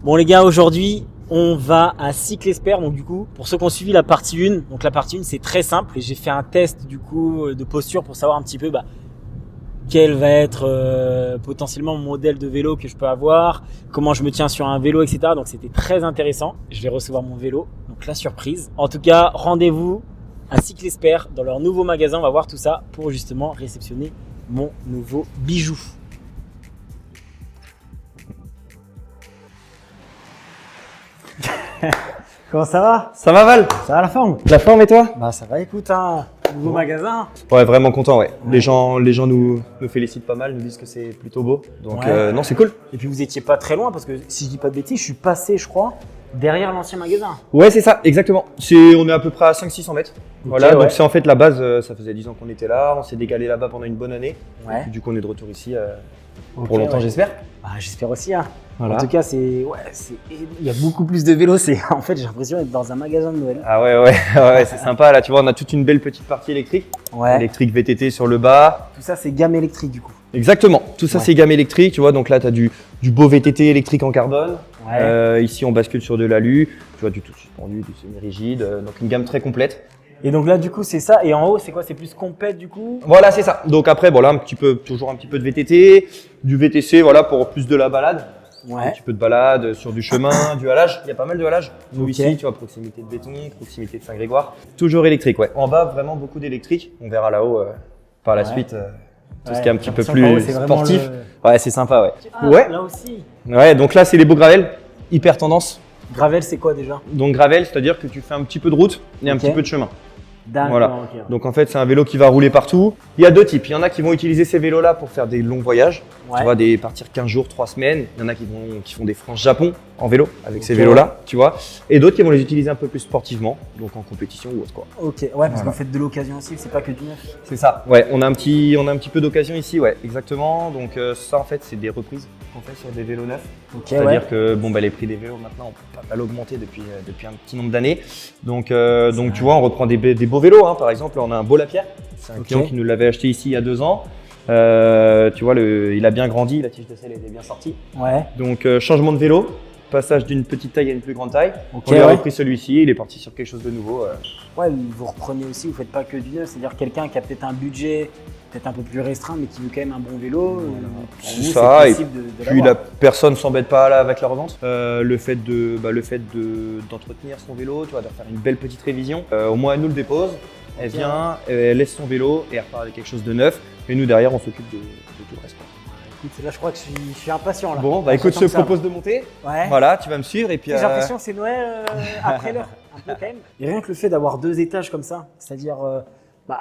Bon les gars, aujourd'hui on va à Cyclespert. Donc du coup, pour ceux qui ont suivi la partie 1, donc la partie 1 c'est très simple et j'ai fait un test du coup de posture pour savoir un petit peu quel va être potentiellement mon modèle de vélo que je peux avoir, comment je me tiens sur un vélo, etc. Donc c'était très intéressant. Je vais recevoir mon vélo, donc la surprise. En tout cas, rendez-vous à Cyclespert dans leur nouveau magasin. On va voir tout ça pour justement réceptionner mon nouveau bijou. Comment ça va? Ça va Val? Ça va la forme? La forme et toi? Bah ça va, écoute, nouveau magasin. Ouais, vraiment content, ouais. Les gens nous félicitent pas mal, nous disent que c'est plutôt beau. Donc non, c'est cool. Et puis vous étiez pas très loin parce que si je dis pas de bêtises, je suis passé, je crois, derrière l'ancien magasin. Ouais, c'est ça, exactement. On est à peu près à 500-600 mètres. Voilà, donc c'est en fait la base, ça faisait 10 ans qu'on était là, on s'est décalé là-bas pendant une bonne année. Ouais. Et puis, du coup, on est de retour ici pour longtemps, j'espère. Bah, j'espère aussi. Voilà. En tout cas, il y a beaucoup plus de vélos. En fait, j'ai l'impression d'être dans un magasin de Noël. Ah ouais, c'est sympa là. Tu vois, on a toute une belle petite partie électrique. Ouais. Électrique VTT sur le bas. Tout ça, c'est gamme électrique du coup. Exactement. Tout ça, c'est gamme électrique. Tu vois, donc là, tu as du beau VTT électrique en carbone. Ouais. Ici, on bascule sur de l'alu. Tu vois, du tout suspendu, du semi-rigide. Donc, une gamme très complète. Et donc là, du coup, c'est ça. Et en haut, c'est quoi? C'est plus compète du coup? Voilà, c'est ça. Donc après, voilà, toujours un petit peu de VTT, du VTC, voilà, pour plus de la balade. Ouais. Un petit peu de balade sur du chemin, du halage. Il y a pas mal de halage. Nous Ok. ici, tu vois, proximité de béton, proximité de Saint-Grégoire. Toujours électrique, ouais. En bas, vraiment beaucoup d'électrique. On verra là-haut par la suite tout ce qui est un petit peu plus sportif. Ouais, c'est sympa, ouais. Ouais. Là aussi. Ouais, donc là, c'est les beaux gravels, hyper tendance. Gravel, c'est quoi déjà? Donc gravel, c'est-à-dire que tu fais un petit peu de route et un petit peu de chemin. D'accord. Voilà. Okay. Donc en fait, c'est un vélo qui va rouler partout. Il y a deux types. Il y en a qui vont utiliser ces vélos-là pour faire des longs voyages. Ouais. Tu vois, partir 15 jours, 3 semaines. Il y en a qui font des France Japon en vélo avec ces vélos-là, tu vois. Et d'autres qui vont les utiliser un peu plus sportivement, donc en compétition ou autre quoi. Ok, ouais, parce qu'en fait de l'occasion aussi, c'est pas que du neuf. C'est ça. Ouais, on a un petit peu d'occasion ici, ouais, exactement. Donc ça en fait, c'est des reprises qu'on fait sur des vélos neufs. Ok, C'est-à-dire que les prix des vélos maintenant ont pas mal augmenté depuis un petit nombre d'années. Donc tu vois, on reprend des beaux vélos. Par exemple, on a un beau Lapierre. C'est un client qui nous l'avait acheté ici il y a 2 ans. Tu vois, il a bien grandi, la tige de selle était bien sortie. Ouais. Donc changement de vélo, passage d'une petite taille à une plus grande taille. Okay, on lui a repris celui-ci, il est parti sur quelque chose de nouveau. Ouais, vous reprenez aussi, vous faites pas que du neuf, c'est-à-dire quelqu'un qui a peut-être un budget peut-être un peu plus restreint mais qui veut quand même un bon vélo. C'est ça, et puis la l'avoir. personne s'embête pas avec la revente. Le fait d'entretenir son vélo, tu vois, de faire une belle petite révision. Au moins elle nous le dépose, elle vient, elle laisse son vélo et elle repart avec quelque chose de neuf. Et nous derrière on s'occupe de tout le reste. Écoute, là je crois que je suis impatient là. Bon, bah écoute, je te propose de monter. Ouais. Voilà, tu vas me suivre et puis. J'ai l'impression que c'est Noël après l'heure, un peu quand même. Et rien que le fait d'avoir 2 étages comme ça, c'est-à-dire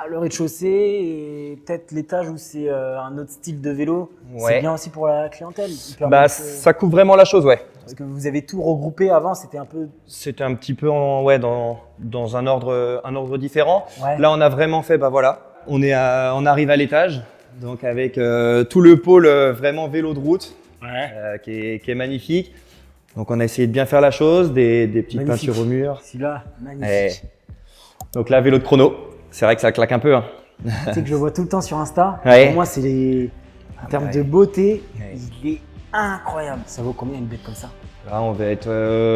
le rez-de-chaussée et peut-être l'étage où c'est un autre style de vélo, c'est bien aussi pour la clientèle. Ça coupe vraiment la chose, ouais. Parce que vous avez tout regroupé avant, c'était un petit peu dans un ordre différent. Ouais. Là, on a vraiment fait, on arrive à l'étage, donc avec tout le pôle vraiment vélo de route, qui est magnifique. Donc, on a essayé de bien faire la chose, des petites peintures au mur. Celui-là, magnifique. Donc là, vélo de chrono. C'est vrai que ça claque un peu. Tu sais que je le vois tout le temps sur Insta. Ouais. Pour moi, en termes de beauté, il est incroyable. Ça vaut combien une bête comme ça? Là, on va être,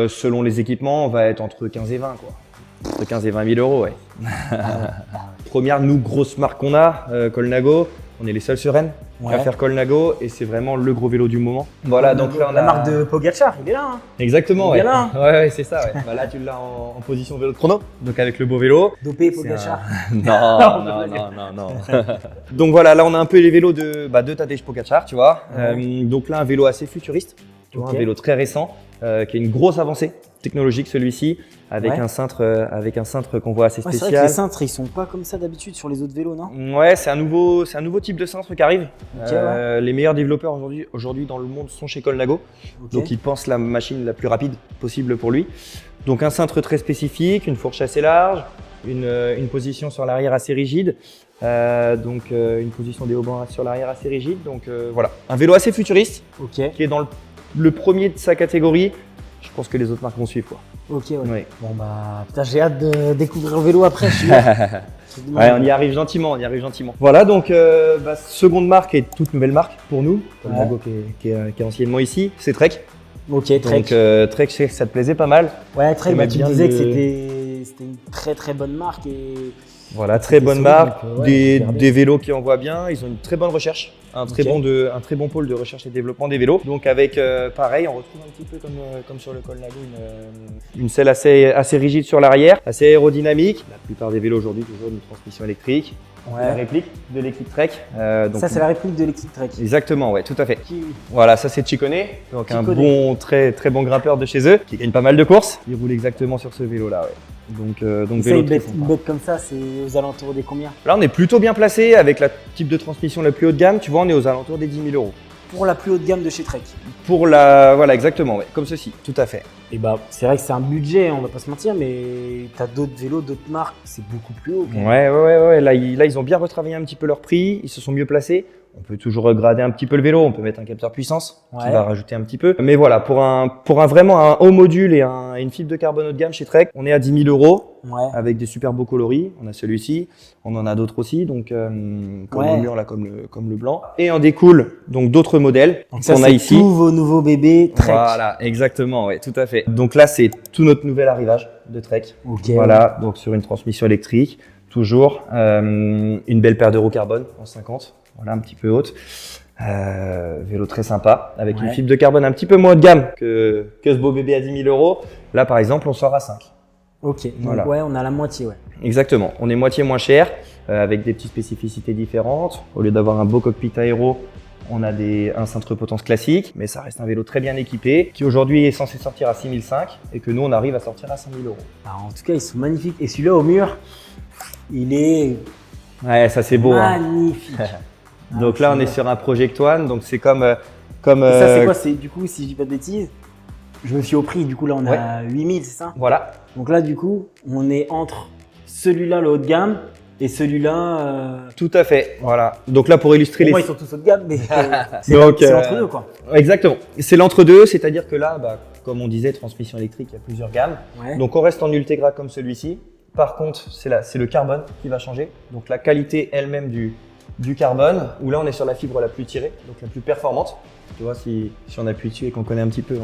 selon les équipements, on va être entre 15 et 20, quoi. Entre 15 et 20 000 euros, ouais. Première, grosse marque qu'on a, Colnago. On est les seuls sur Rennes à faire Colnago et c'est vraiment le gros vélo du moment. Voilà, donc là, on a la marque de Pogacar, il est là. Exactement, il est là. Ouais, c'est ça, ouais. Là, tu l'as en position vélo de chrono, donc avec le beau vélo. Dopé Pogacar. Non. Donc voilà, là, on a un peu les vélos de Tadej Pogacar, tu vois. Donc là, un vélo assez futuriste, tu vois, un vélo très récent, qui a une grosse avancée technologique celui-ci, avec un cintre qu'on voit assez spécial. C'est vrai que les cintres, ils sont pas comme ça d'habitude sur les autres vélos, non? Ouais, c'est un nouveau type de cintre qui arrive. Okay, les meilleurs développeurs aujourd'hui dans le monde sont chez Colnago, donc ils pensent la machine la plus rapide possible pour lui. Donc un cintre très spécifique, une fourche assez large, une position sur l'arrière assez rigide, une position des haubans sur l'arrière assez rigide. Donc voilà, un vélo assez futuriste, qui est dans le premier de sa catégorie. Je pense que les autres marques vont suivre, quoi. Ok, ouais. Oui. Bon putain, j'ai hâte de découvrir le vélo après. On y arrive gentiment, Voilà, donc seconde marque et toute nouvelle marque pour nous, Colnago qui est anciennement ici, c'est Trek. Ok, Trek. Donc Trek, je sais que ça te plaisait pas mal. Ouais, Trek, T'aimais tu me bien disais le- que c'était une très très bonne marque et Voilà, très C'était bonne solide, marque, donc, ouais, des, regardez. des vélos qui envoient bien, ils ont une très bonne recherche, un très bon pôle de recherche et développement des vélos. Donc avec, pareil, on retrouve un petit peu comme sur le Colnago, une selle assez rigide sur l'arrière, assez aérodynamique. La plupart des vélos aujourd'hui, toujours une transmission électrique. La Ouais. réplique de l'équipe Trek. Donc, Ça, c'est la réplique de l'équipe Trek. Exactement, ouais, tout à fait. Qui- Voilà, ça c'est Ciccone, donc un Ciccone. bon, très bon grimpeur de chez eux, qui gagne pas mal de courses. Il roule exactement sur ce vélo-là, ouais. Donc Ça, vélo une très bête, sympa. une bête comme ça, c'est aux alentours des combien? Là, on est plutôt bien placé avec la type de transmission la plus haut de gamme. Tu vois, on est aux alentours des 10 000 €. Pour la plus haute gamme de chez Trek. Pour la, voilà, exactement, ouais, comme ceci, tout à fait. Et bah, c'est vrai que c'est un budget, on va pas se mentir, mais t'as d'autres vélos, d'autres marques, c'est beaucoup plus haut. quand même. Ouais. Là, ils ont bien retravaillé un petit peu leur prix. Ils se sont mieux placés. On peut toujours grader un petit peu le vélo. On peut mettre un capteur puissance qui Ouais. va rajouter un petit peu. Mais voilà, pour vraiment un haut module et une fibre de carbone haut de gamme chez Trek, on est à 10 000 € Ouais. avec des super beaux coloris. On a celui-ci, on en a d'autres aussi, donc comme Ouais. le mur là, comme le blanc. Et en découle donc d'autres modèles Donc ça, qu'on a c'est ici. tous vos nouveaux bébés Trek. Voilà, exactement, ouais, tout à fait. Donc là, c'est tout notre nouvel arrivage de Trek. Ok. Voilà, donc sur une transmission électrique, toujours une belle paire de roues carbone en 50, voilà, un petit peu haute. Vélo très sympa, avec une Ouais. fibre de carbone un petit peu moins haut de gamme que ce beau bébé à 10 000 €. Là, par exemple, on sort à 5. Ok. Donc, Voilà. ouais, on a la moitié, ouais. Exactement, on est moitié moins cher, avec des petites spécificités différentes. Au lieu d'avoir un beau cockpit aéro, on a un cintre potence classique, mais ça reste un vélo très bien équipé, qui aujourd'hui est censé sortir à 6 500 et que nous, on arrive à sortir à 5 000 €. Alors, en tout cas, ils sont magnifiques. Et celui-là au mur, il est Ouais, ça c'est beau. Hein. magnifique. Donc Ah, là, c'est on est beau. sur un Project One, donc c'est comme. Et ça, c'est quoi? C'est du coup, si je dis pas de bêtises, je me fie au prix. Du coup, là, on Ouais. a 8000, c'est ça? Voilà, Donc là, du coup, on est entre celui-là, le haut de gamme, et celui-là. tout à fait. Voilà. Donc là, pour illustrer Pour moi, les. ils sont tous haut de gamme, mais Donc, c'est l'entre-deux, quoi. Exactement. C'est l'entre-deux, c'est-à-dire que là, bah, comme on disait, transmission électrique, il y a plusieurs gammes. Ouais. Donc on reste en Ultegra comme celui-ci. Par contre, c'est le carbone qui va changer. Donc la qualité elle-même du carbone, où là on est sur la fibre la plus tirée, donc la plus performante. Tu vois, si on appuie dessus et qu'on connaît un petit peu,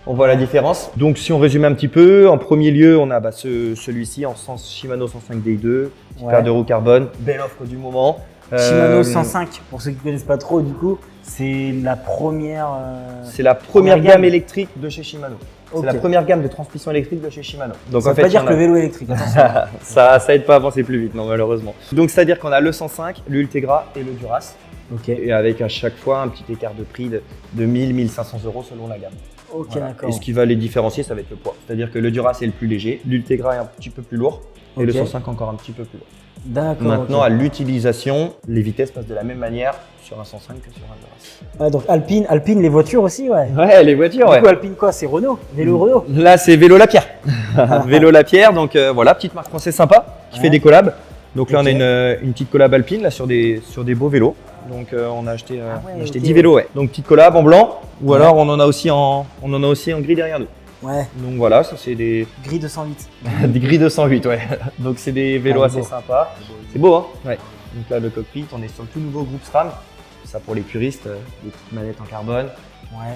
on voit la différence. Donc si on résume un petit peu, en premier lieu, on a celui-ci en sens Shimano 105 Di2, Ouais. paire de roues carbone, belle offre du moment. Shimano Euh, 105, pour ceux qui ne connaissent pas trop, du coup, c'est la première. C'est la première Première gamme. gamme électrique de chez Shimano. Ok. C'est la première gamme de transmission électrique de chez Shimano. Donc Ça veut pas dire que le vélo est électrique. Attention. ça aide pas à avancer plus vite, non, malheureusement. Donc c'est à dire qu'on a le 105, l'Ultegra et le Duras, Ok. et avec à chaque fois un petit écart de prix de 1000-1500 € selon la gamme. Ok, Voilà. d'accord. Et ce qui va les différencier, ça va être le poids. C'est-à-dire que le Duras est le plus léger, l'Ultegra est un petit peu plus lourd et le Ok. 105 encore un petit peu plus lourd. D'accord. Maintenant, ok. à l'utilisation, les vitesses passent de la même manière sur un 105 que sur un Duras. Ouais, donc Alpine, les voitures aussi, ouais. Ouais, les voitures, Du coup, Alpine quoi? C'est Renault? Vélo Renault? Là, c'est Vélo Lapierre. Vélo Lapierre, donc voilà, petite marque française sympa qui Ouais. fait des collabs. Donc là, Ok. on a une petite collab Alpine là, sur des beaux vélos. Donc on a acheté, ouais, on a acheté ok. 10 vélos, ouais. Donc petite collab en blanc, ou Ouais. alors on en a aussi en gris derrière nous. Ouais. Donc voilà, ça c'est des, Gris 208. des gris 208, ouais. Donc c'est des vélos Ah, assez beau. sympas. C'est beau, hein. Ouais. Donc là, le cockpit, on est sur le tout nouveau groupe SRAM. Ça pour les puristes, des petites manettes en carbone. Ouais.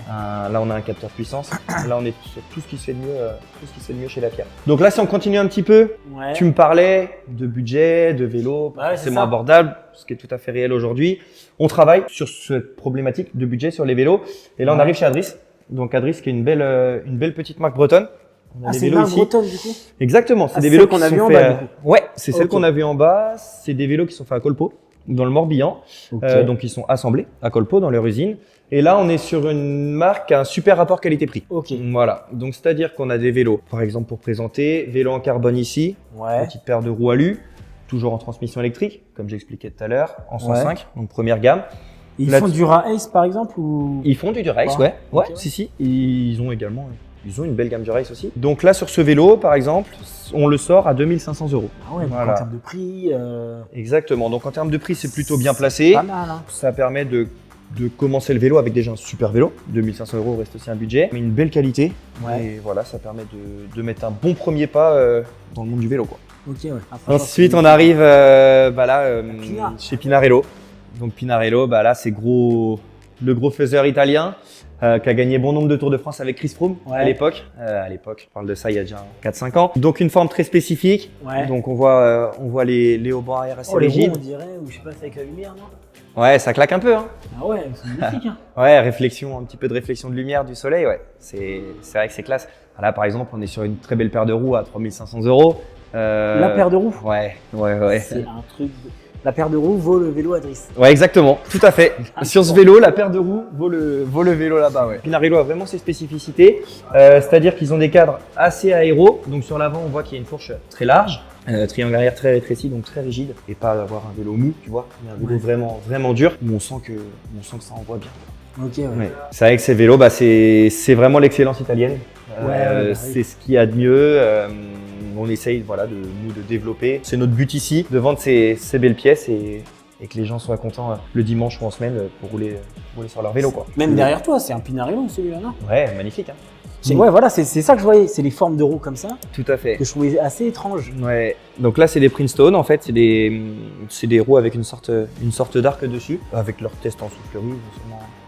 Là, on a un capteur puissance. Là, on est sur tout ce qui se fait de mieux, chez Lapierre. Donc là, si on continue un petit peu, Ouais. tu me parlais de budget, de vélo, Ouais, c'est forcément ça. abordable, ce qui est tout à fait réel aujourd'hui. On travaille sur cette problématique de budget sur les vélos. Et là, on Ouais. arrive chez Adris. Donc Adris, qui est une belle petite marque bretonne. On a Ah, des c'est une vélos marque ici. bretonne, du coup? Exactement, c'est Ah, des c'est vélos celle qu'on qui a sont vu en faits, bas, du coup. Ouais, c'est celle Ok. qu'on a vue en bas. C'est des vélos qui sont faits à Colpo, dans le Morbihan. Ok. Donc ils sont assemblés à Colpo dans leur usine. Et là, on est sur une marque qui a un super rapport qualité-prix. Ok. Voilà. Donc c'est-à-dire qu'on a des vélos, par exemple pour présenter, vélo en carbone ici, Ouais. petite paire de roues alu, toujours en transmission électrique, comme j'expliquais tout à l'heure, en 105, donc première gamme. Ils Là- font du Race, par exemple, ou? Ils font du Durace, Ouais. ouais. Ouais, Ok, ouais. si. Ils ont également, ils ont une belle gamme Durace aussi. Donc là, sur ce vélo, par exemple, on le sort à 2500 €. Ah ouais, donc Voilà. en termes de prix, Exactement. Donc en termes de prix, c'est plutôt bien placé. pas mal, hein. Ça permet de commencer le vélo avec déjà un super vélo. 2500 € reste aussi un budget, mais une belle qualité. Ouais. Et voilà, ça permet de mettre un bon premier pas dans le monde du vélo, quoi. Ok, ouais. Ah, franchement, Ensuite, c'est- on arrive Pinard. chez Pinarello. Donc Pinarello, là, c'est le gros faiseur italien. qui a gagné bon nombre de Tours de France avec Chris Froome Ouais. à l'époque. Je parle de ça il y a déjà 4-5 ans. Donc une forme très spécifique. Ouais. Donc on voit les haubans arrière assez Les roues, rigides. on dirait, ou je sais pas, c'est avec la lumière, non? Ouais, ça claque un peu. Hein. Ah ouais, c'est magnifique. Hein. Ouais, réflexion, un petit peu de réflexion de lumière du soleil, ouais. C'est vrai que c'est classe. Là, par exemple, on est sur une très belle paire de roues à 3 500 €. La paire de roues. Ouais. C'est un truc. La paire de roues vaut le vélo à Driss. Ouais, exactement, tout à fait. Sur ce vélo, la paire de roues vaut le vélo là-bas, ouais. Pinarello a vraiment ses spécificités, c'est-à-dire qu'ils ont des cadres assez aéros. Donc sur l'avant, on voit qu'il y a une fourche très large, triangle arrière très rétréci, donc très rigide, et pas avoir un vélo mou, tu vois, mais un vélo vraiment dur, où on sent que ça envoie bien. Ok, ouais. Ouais. C'est vrai que ces vélos, c'est vraiment l'excellence italienne. Oui. C'est ce qu'il y a de mieux. On essaye de développer. C'est notre but ici, de vendre ces belles pièces et que les gens soient contents le dimanche ou en semaine pour rouler sur leur vélo. Quoi. Même derrière toi, c'est un Pinarello celui-là, non? Ouais, magnifique. Hein. Ouais, voilà, c'est ça que je voyais. C'est les formes de roues comme ça Tout à fait. que je trouvais assez étranges. Ouais. Donc là, c'est des Princeton en fait. C'est des roues avec une sorte d'arc dessus. Avec leur test en soufflerie,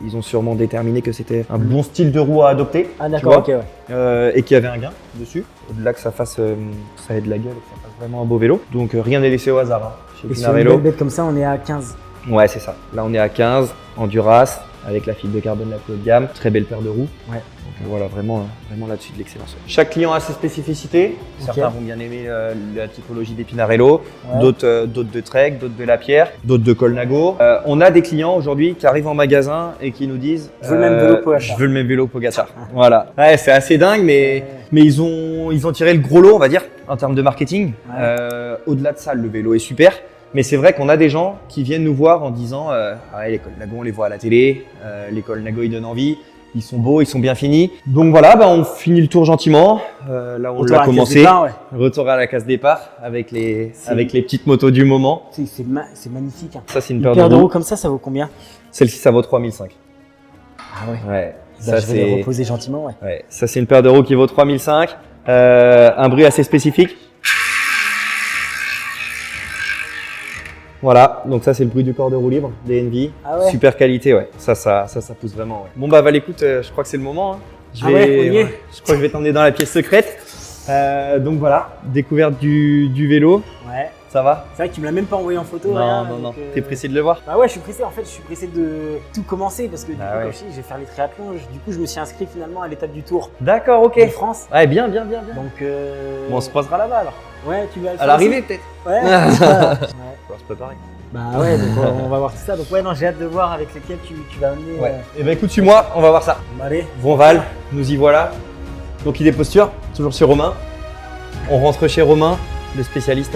ils ont sûrement déterminé que c'était un bon style de roue à adopter. Ah d'accord, ok, ouais. Et qu'il y avait un gain dessus. Au-delà que ça ait de la gueule et que ça fasse vraiment un beau vélo. Donc rien n'est laissé au hasard hein, chez Et sur une Pinarello. belle bête comme ça, on est à 15. Ouais, c'est ça. Là, on est à 15 en Duras avec la fibre de carbone la plus haut de gamme. Très belle paire de roues. Ouais. Donc voilà, vraiment là-dessus de l'excellence. Chaque client a ses spécificités. Ok. Certains vont bien aimer la typologie des Pinarello, Ouais. d'autres de Trek, d'autres de Lapierre, d'autres de Colnago. On a des clients aujourd'hui qui arrivent en magasin et qui nous disent Je veux le même vélo Pogacar. Je veux le même vélo Pogacar. Voilà. Ouais, c'est assez dingue, mais ils ont tiré le gros lot, on va dire, en termes de marketing. Ouais. Au-delà de ça, le vélo est super. Mais c'est vrai qu'on a des gens qui viennent nous voir en disant les Colnago, on les voit à la télé, les Colnago, ils donnent envie, ils sont beaux, ils sont bien finis. Donc voilà, on finit le tour gentiment. Là, on Retour à l'a la case commencé. départ, ouais. Retour à la case départ avec les petites motos du moment. C'est magnifique. Hein. Ça, c'est une Une paire paire de de roues roues. comme ça vaut combien? Celle-ci, ça vaut 3005. Ah ouais. Ouais. Bah, je vais les reposer gentiment, ouais. Ouais. Ça, c'est une paire de roues qui vaut 3005. Un bruit assez spécifique. Voilà, donc ça c'est le bruit du corps de roue libre, des NV. Ah ouais. Super qualité, ouais. Ça pousse vraiment. Ouais. Bon Val, écoute, je crois que c'est le moment. Hein. Je crois que je vais t'emmener dans la pièce secrète. Donc voilà, découverte du vélo. Ouais. Ça va? C'est vrai que tu me l'as même pas envoyé en photo. Non. donc, T'es pressé de le voir? Bah ouais, je suis pressé. En fait, je suis pressé de tout commencer parce que du coup, Ah ouais. comme je dis, je vais faire les triathlons. Du coup, je me suis inscrit finalement à l'étape du Tour D'accord, ok. de France. Ouais, bien. Donc, Bon, on se posera là-bas alors. ouais, tu vas le À faire l'arrivée aussi. peut-être. Ouais. On ouais. va se préparer. Bah ouais, donc on va voir tout ça. Donc ouais, non, j'ai hâte de voir avec lesquels tu vas amener. Ouais. Et ben écoute, suis-moi, on va voir ça. Allez. Bon Val, nous y voilà. Donc il est posture, toujours chez Romain. On rentre chez Romain, le spécialiste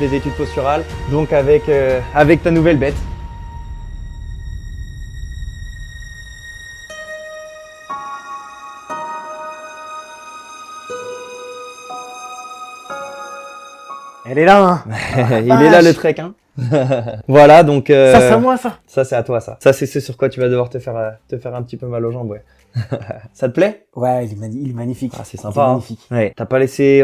des études posturales. Donc avec ta nouvelle bête. Elle est là, hein. Il est là le trek, hein. Voilà, donc. Ça, c'est à moi, ça. Ça, c'est à toi, ça. Ça, c'est ce sur quoi tu vas devoir te faire un petit peu mal aux jambes, ouais. Ça te plaît? Ouais, il est magnifique. Ah, c'est Il sympa. est Hein. magnifique. Ouais.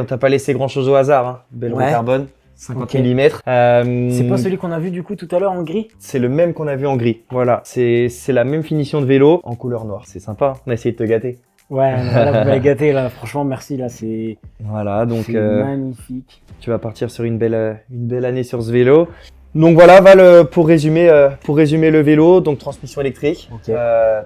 On t'a pas laissé grand chose au hasard, hein. Belle roue Ouais. carbone, 50 Ok. mm. C'est pas celui qu'on a vu du coup tout à l'heure en gris? C'est le même qu'on a vu en gris. Voilà. C'est la même finition de vélo en couleur noire. C'est sympa. On a essayé de te gâter. Ouais, non, là, vous m'avez gâté, là. Franchement, merci, là. C'est Voilà. Donc, magnifique. tu vas partir sur une belle année sur ce vélo. Donc voilà, Val, pour résumer le vélo, donc transmission électrique. Ok.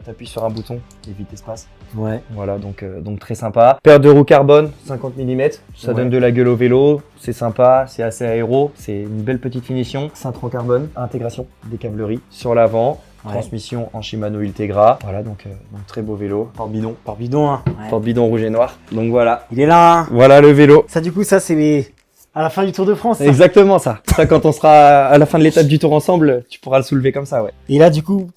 T'appuies sur un bouton, évite espace. Ouais. Voilà, donc très sympa. Paire de roues carbone, 50 mm. Ça Ouais. donne de la gueule au vélo. C'est sympa, c'est assez aéro. C'est une belle petite finition. Cintron carbone, intégration des câbleries sur l'avant. Ouais. Transmission en Shimano Ultegra. Voilà, donc très beau vélo. Porte-bidon. Par bidon, hein. Ouais. Porte-bidon rouge et noir. Donc voilà. Il est là, hein. Voilà le vélo. Ça, du coup, ça, c'est à la fin du Tour de France. Ça. Exactement ça. Ça, quand on sera à la fin de l'étape du tour ensemble, tu pourras le soulever comme ça, ouais. Et là, du coup,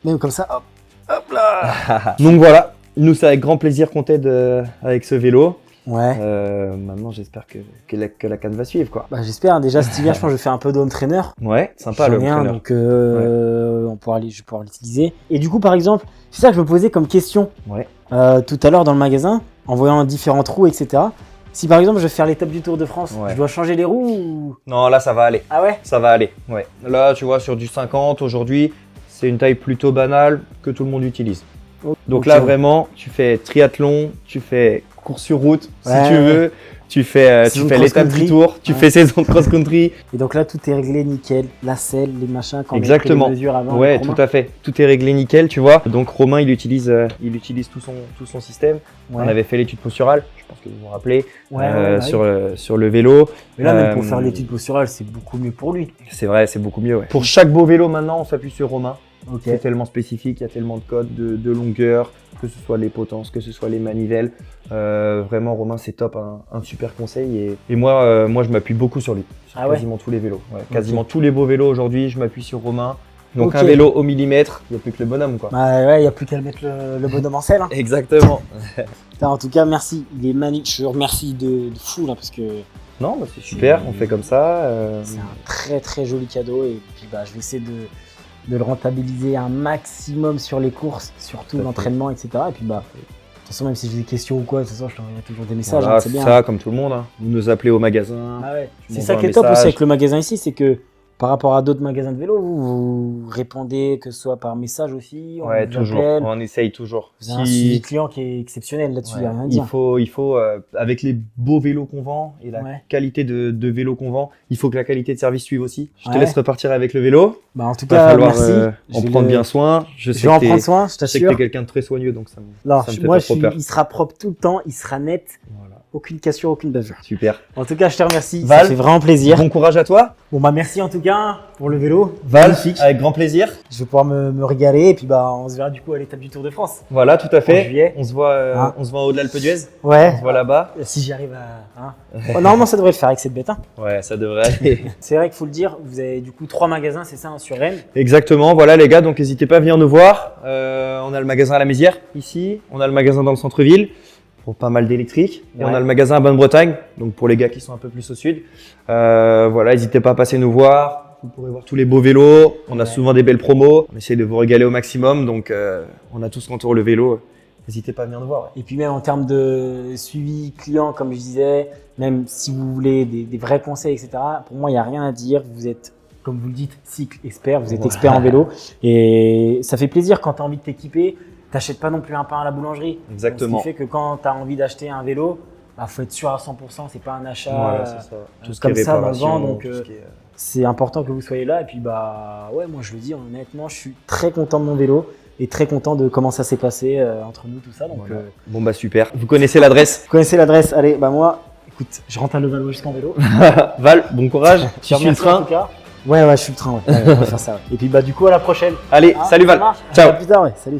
même comme ça, hop, hop là. Donc voilà. Nous, c'est avec grand plaisir qu'on t'aide avec ce vélo. Ouais. Maintenant, j'espère que la canne va suivre, quoi. Bah, j'espère. Hein. Déjà, cet hiver, je pense que je vais faire un peu d'home trainer. Ouais, sympa le J'en ai un, entraîneur. donc je vais pouvoir l'utiliser. Et du coup, par exemple, c'est ça que je me posais comme question Ouais. tout à l'heure dans le magasin, en voyant différentes roues, etc. Si par exemple je vais faire l'étape du Tour de France, Ouais. je dois changer les roues ou... Non, là, ça va aller. Ah ouais? Ça va aller, ouais. Là, tu vois, sur du 50, aujourd'hui, c'est une taille plutôt banale que tout le monde utilise. Donc Ok, là, ouais. vraiment, tu fais triathlon, tu fais course sur route, Ouais, si tu veux. Tu fais Saison de l'étape du cross-country. tour, tu Ouais. fais saison de cross-country. Et donc là, tout est réglé nickel. La selle, les machins, quand Exactement. on a pris les mesures avant. Ouais, avec tout Romain. à fait. Tout est réglé nickel, tu vois. Donc Romain, il utilise tout son système. Ouais. On avait fait l'étude posturale, je pense que vous vous rappelez, Ouais, ouais, sur le vélo. Mais là, même pour Euh, faire l'étude posturale, c'est beaucoup mieux pour lui. C'est vrai, c'est beaucoup mieux. Ouais. Pour chaque beau vélo, maintenant, on s'appuie sur Romain. Ok. C'est tellement spécifique, il y a tellement de codes, de longueur, que ce soit les potences, que ce soit les manivelles. Vraiment, Romain, c'est top, un super conseil. Et moi, je m'appuie beaucoup sur lui, sur Ah ouais. quasiment tous les vélos. Ouais, quasiment tous les beaux vélos aujourd'hui, je m'appuie sur Romain. Donc Ok. un vélo au millimètre, il n'y a plus que le bonhomme, quoi. Bah ouais, il n'y a plus qu'à le mettre le bonhomme en selle. Hein. Exactement. Putain, en tout cas, merci. Il est magnifique. Je te remercie de fou là parce que Non, bah, c'est super, on fait comme ça. c'est un très très joli cadeau. Et puis bah, je vais essayer de le rentabiliser un maximum sur les courses, surtout Tout à fait. l'entraînement, etc. Et puis bah, de toute façon, même si j'ai des questions ou quoi, de toute façon, je t'envoie toujours des messages. Voilà, Hein, c'est bien. ça, comme tout le monde. Hein. Vous nous appelez au magasin. Ah ouais. Tu C'est m'envoies ça qui un est top aussi message. avec le magasin ici, c'est que par rapport à d'autres magasins de vélo, vous répondez que ce soit par message aussi, on Ouais, vous toujours. appelle. On essaye toujours. Vous avez un suivi client qui est exceptionnel là-dessus, il Ouais, n'y a rien à il dire. faut avec les beaux vélos qu'on vend et la Ouais. qualité de vélo qu'on vend, il faut que la qualité de service suive aussi. Je te Ouais. laisse repartir avec le vélo. Bah, en tout Il va cas, falloir merci. en Je vais prendre le- bien soin. Je Je sais vais en que prendre soin, je je sais que t'assure. t'es quelqu'un de très soigneux, donc ça me Alors, fait moi, pas trop peur. il sera propre tout le temps, il sera net, Voilà. aucune cassure, aucune bavure. Super. En tout cas, je te remercie, Val, ça fait vraiment plaisir. Bon courage à toi. Bon, bah merci en tout cas pour le vélo. Val, Magnifique. avec grand plaisir. Je vais pouvoir me régaler et puis bah on se verra du coup à l'étape du Tour de France. Voilà, tout à En fait. juillet. On se voit Hein. en haut de l'Alpe d'Huez. Ouais. On se voit là-bas. Si j'y arrive à. Hein. Oh, normalement, ça devrait le faire avec cette bête. Hein. Ouais, ça devrait aller. C'est vrai qu'il faut le dire, vous avez du coup 3 magasins, c'est ça, hein, sur Rennes. Exactement, voilà les gars, donc n'hésitez pas à venir nous voir. On a le magasin à la Mézière, ici. On a le magasin dans le centre-ville, pour pas mal d'électriques. Et Ouais. on a le magasin à Bonne-Bretagne, donc pour les gars qui sont un peu plus au sud. Voilà, n'hésitez pas à passer nous voir. Vous pourrez voir tous les beaux vélos. On a Ouais. souvent des belles promos. On essaie de vous régaler au maximum, donc on a tous qu'entour le vélo. N'hésitez pas à venir nous voir. Ouais. Et puis même en termes de suivi client, comme je disais, même si vous voulez des vrais conseils, etc., pour moi, il n'y a rien à dire. Vous êtes, comme vous le dites, cycle expert, vous êtes Ouais. expert en vélo. Et ça fait plaisir quand tu as envie de t'équiper. T'achètes pas non plus un pain à la boulangerie. Exactement. Ce qui fait que quand tu as envie d'acheter un vélo, bah, faut être sûr à 100%, c'est pas un achat Voilà, c'est ça. Tout ce qui comme est ça dans le réparation, vent. Donc tout ce qui est, c'est important que vous soyez là. Et puis bah ouais, moi je le dis honnêtement, je suis très content de mon vélo et très content de comment ça s'est passé entre nous, tout ça. Donc voilà. Bon bah super. Vous connaissez l'adresse. vous connaissez l'adresse. Allez, bah moi, écoute, je rentre à Levallois jusqu'en vélo. Val, bon courage. Je Tu te suis le remercie en train. tout cas. Ouais, je suis le train. Ouais. Ouais, on va faire ça. Ouais. Et puis bah du coup à la prochaine. Allez, Hein, salut ça Val. marche. Ciao. À plus tard. Ouais. Salut.